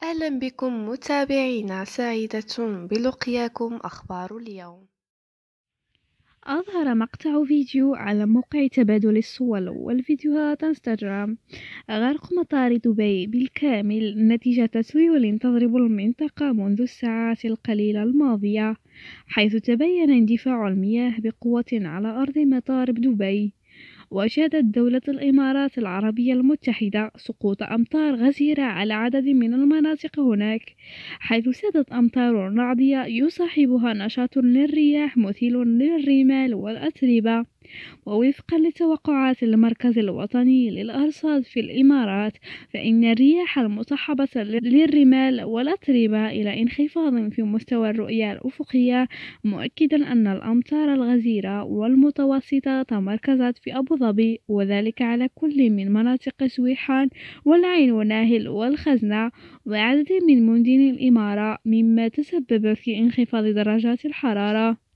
أهلا بكم متابعينا، سعيدة بلقياكم. أخبار اليوم. أظهر مقطع فيديو على موقع تبادل الصور والفيديوهات انستغرام غرق مطار دبي بالكامل نتيجة سيول تضرب المنطقة منذ الساعات القليلة الماضية، حيث تبين اندفاع المياه بقوة على أرض مطار دبي. وأشادت دولة الإمارات العربية المتحدة سقوط أمطار غزيرة على عدد من المناطق هناك، حيث سادت أمطار رعدية يصاحبها نشاط للرياح مثير للرمال والأتربة. ووفقا لتوقعات المركز الوطني للأرصاد في الإمارات، فإن الرياح المصاحبة للرمال والأتربة إلى انخفاض في مستوى الرؤية الأفقية، مؤكدا أن الأمطار الغزيرة والمتوسطة تمركزت في أبو ظبي، وذلك على كل من مناطق سويحان والعين وناهل والخزنة وعدد من مدن الإمارة، مما تسبب في انخفاض درجات الحرارة.